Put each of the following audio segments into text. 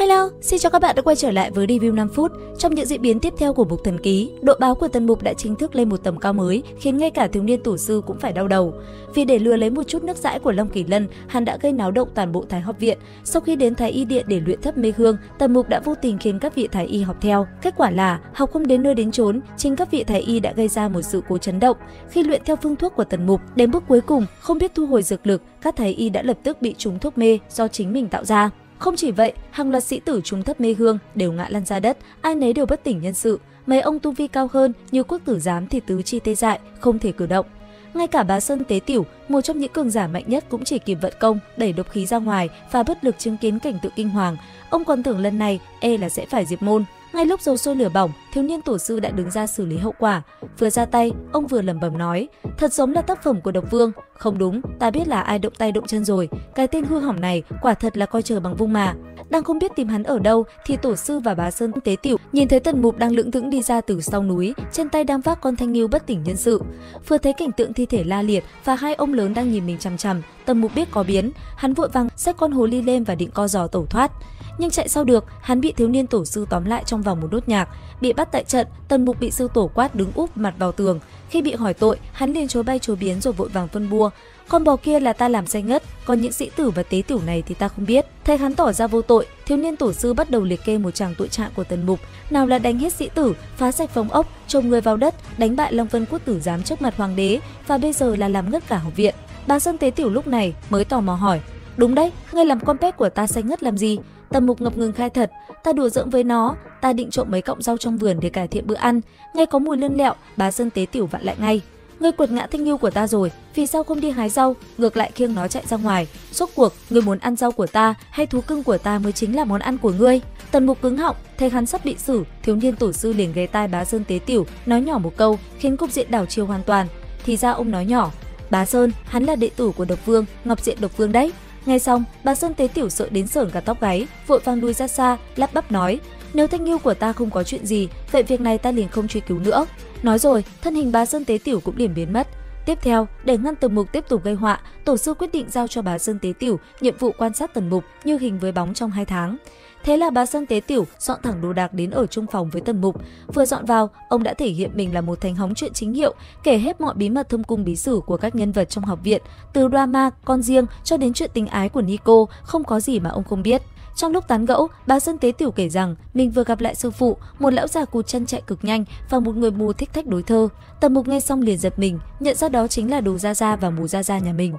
Hello, xin chào các bạn đã quay trở lại với review 5 phút. Trong những diễn biến tiếp theo của Mục Thần Ký, độ báo của Tần Mục đã chính thức lên một tầm cao mới, khiến ngay cả thiếu niên tổ sư cũng phải đau đầu. Vì để lừa lấy một chút nước dãi của Long Kỳ Lân, hắn đã gây náo động toàn bộ Thái học viện. Sau khi đến Thái y điện để luyện thấp mê hương, Tần Mục đã vô tình khiến các vị Thái y học theo. Kết quả là học không đến nơi đến chốn, chính các vị Thái y đã gây ra một sự cố chấn động. Khi luyện theo phương thuốc của Tần Mục, đến bước cuối cùng không biết thu hồi dược lực, các Thái y đã lập tức bị trúng thuốc mê do chính mình tạo ra. Không chỉ vậy, hàng loạt sĩ tử trúng thấp mê hương đều ngã lăn ra đất, ai nấy đều bất tỉnh nhân sự. Mấy ông tu vi cao hơn như Quốc tử giám thì tứ chi tê dại, không thể cử động. Ngay cả Bá Sơn Tế Tiểu, một trong những cường giả mạnh nhất cũng chỉ kịp vận công đẩy độc khí ra ngoài và bất lực chứng kiến cảnh tượng kinh hoàng. Ông còn tưởng lần này là sẽ phải diệt môn. Ngay lúc dầu sôi lửa bỏng, thiếu niên tổ sư đã đứng ra xử lý hậu quả. Vừa ra tay, ông vừa lẩm bẩm nói: thật giống là tác phẩm của Độc Vương. Không đúng, ta biết là ai động tay động chân rồi. Cái tên hư hỏng này quả thật là coi trời bằng vung mà. Đang không biết tìm hắn ở đâu thì tổ sư và Bá Sơn Tế Tiểu nhìn thấy Tần Mục đang lững thững đi ra từ sau núi, trên tay đang vác con thanh ngưu bất tỉnh nhân sự. Vừa thấy cảnh tượng thi thể la liệt và hai ông lớn đang nhìn mình chằm chằm, Tần Mục biết có biến, hắn vội vàng xách con hồ ly lên và định co giò tẩu thoát. Nhưng chạy sau được, hắn bị thiếu niên tổ sư tóm lại trong vòng một đốt nhạc. Bị bắt tại trận, Tần Mục bị sư tổ quát đứng úp mặt vào tường. Khi bị hỏi tội, hắn liền chối bay chối biến rồi vội vàng phân bua: con bò kia là ta làm say ngất, còn những sĩ tử và tế tiểu này thì ta không biết. Thấy hắn tỏ ra vô tội, thiếu niên tổ sư bắt đầu liệt kê một tràng tội trạng của Tần Mục. Nào là đánh hết sĩ tử, phá sạch phòng ốc, chôn người vào đất, đánh bại Long Vân Quốc tử giám trước mặt hoàng đế, và bây giờ là làm ngất cả học viện. Bá Sơn Tế Tiểu lúc này mới tò mò hỏi: đúng đấy, ngươi làm con pet của ta say ngất làm gì? Tần Mục ngập ngừng khai thật: ta đùa giỡn với nó, ta định trộm mấy cọng rau trong vườn để cải thiện bữa ăn. Nghe có mùi lươn lẹo, Bá Sơn Tế Tiểu vặn lại ngay: ngươi quật ngã thanh ngưu của ta rồi, vì sao không đi hái rau, ngược lại khiêng nó chạy ra ngoài? Rốt cuộc, ngươi muốn ăn rau của ta hay thú cưng của ta mới chính là món ăn của ngươi? Tần Mục cứng họng, thấy hắn sắp bị xử, thiếu niên tổ sư liền ghé tai Bá Sơn Tế Tiểu nói nhỏ một câu, khiến cục diện đảo chiều hoàn toàn. Thì ra ông nói nhỏ: Bá Sơn, hắn là đệ tử của Độc Vương, Ngọc Diện Độc Vương đấy. Nghe xong, Bá Sơn Tế Tiểu sợ đến sởn cả tóc gáy, vội vàng lùi ra xa, lắp bắp nói: nếu thanh ngưu của ta không có chuyện gì, vậy việc này ta liền không truy cứu nữa. Nói rồi, thân hình Bá Sơn Tế Tiểu cũng liền biến mất. Tiếp theo, để ngăn Tần Mục tiếp tục gây họa, tổ sư quyết định giao cho Bá Sơn Tế Tiểu nhiệm vụ quan sát Tần Mục như hình với bóng trong 2 tháng. Thế là Bá Sơn Tế Tiểu dọn thẳng đồ đạc đến ở chung phòng với Tần Mục. Vừa dọn vào, ông đã thể hiện mình là một thánh hóng chuyện chính hiệu, kể hết mọi bí mật thâm cung bí sử của các nhân vật trong học viện, từ drama con riêng cho đến chuyện tình ái của Nico, không có gì mà ông không biết. Trong lúc tán gẫu, Bá Sơn Tế Tiểu kể rằng mình vừa gặp lại sư phụ, một lão già cụt chân chạy cực nhanh và một người mù thích thách đối thơ. Tần Mục nghe xong liền giật mình, nhận ra đó chính là Đồ Gia Gia và Mù Gia Gia nhà mình.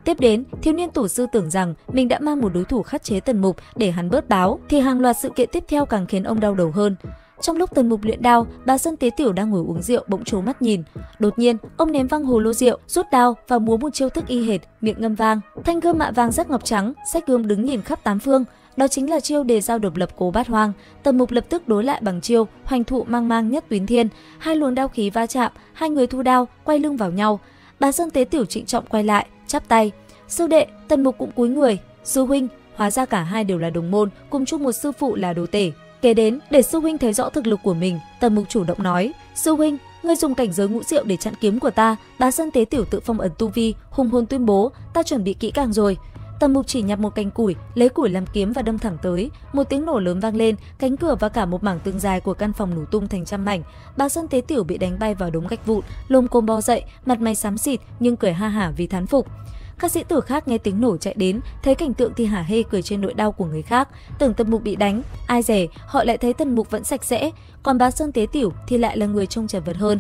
Tiếp đến, thiếu niên tổ sư tưởng rằng mình đã mang một đối thủ khắc chế Tần Mục để hắn bớt báo, thì hàng loạt sự kiện tiếp theo càng khiến ông đau đầu hơn. Trong lúc Tần Mục luyện đao, Bá Sơn Tế Tiểu đang ngồi uống rượu bỗng trố mắt nhìn. Đột nhiên, ông ném văng hồ lô rượu, rút đao và múa một chiêu thức y hệt, miệng ngâm vang. Thanh gươm mạ vàng rất ngọc trắng, xách gươm đứng nhìn khắp 8 phương. Đó chính là chiêu đề giao độc lập Cố Bát Hoang. Tần Mục lập tức đối lại bằng chiêu hoành thụ mang mang nhất tuyến thiên. Hai luồng đao khí va chạm, hai người thu đao, quay lưng vào nhau. Bá Sơn Tế Tiểu trịnh trọng quay lại, chắp tay: sư đệ. Tần Mục cũng cúi người: sư huynh. Hóa ra cả hai đều là đồng môn, cùng chung một sư phụ là Đồ Tể. Kế đến, để sư huynh thấy rõ thực lực của mình, Tần Mục chủ động nói: sư huynh, ngươi dùng cảnh giới ngũ diệu để chặn kiếm của ta. Bá Sơn Tế Tiểu tự phong ấn tu vi, hùng hồn tuyên bố: ta chuẩn bị kỹ càng rồi. Tần Mục chỉ nhặt một cành củi, lấy củi làm kiếm và đâm thẳng tới. Một tiếng nổ lớn vang lên, cánh cửa và cả một mảng tường dài của căn phòng nổ tung thành trăm mảnh. Bá Sơn Tế Tiểu bị đánh bay vào đống gạch vụn, lồm cồm bò dậy, mặt mày xám xịt nhưng cười ha hả vì thán phục. Các sĩ tử khác nghe tiếng nổ chạy đến, thấy cảnh tượng thì hả hê cười trên nỗi đau của người khác, tưởng Tần Mục bị đánh. Ai dè, họ lại thấy Tần Mục vẫn sạch sẽ, còn Bá Sơn Tế Tiểu thì lại là người trông chật vật hơn.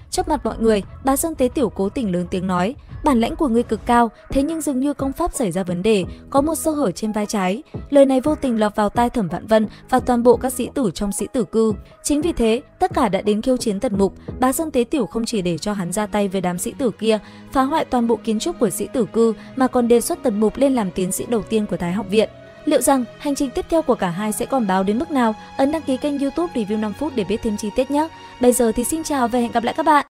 Trước mặt mọi người, Bá Sơn Tế Tiểu cố tình lớn tiếng nói: bản lãnh của ngươi cực cao, thế nhưng dường như công pháp xảy ra vấn đề, có một sơ hở trên vai trái. Lời này vô tình lọt vào tai Thẩm Vạn Vân và toàn bộ các sĩ tử trong sĩ tử cư. Chính vì thế, tất cả đã đến khiêu chiến Tần Mục. Bá Sơn Tế Tiểu không chỉ để cho hắn ra tay với đám sĩ tử kia, phá hoại toàn bộ kiến trúc của sĩ tử cư, mà còn đề xuất Tần Mục lên làm tiến sĩ đầu tiên của Thái học viện. Liệu rằng hành trình tiếp theo của cả hai sẽ còn báo đến mức nào? Ấn đăng ký kênh YouTube Review 5 phút để biết thêm chi tiết nhé. Bây giờ thì xin chào và hẹn gặp lại các bạn.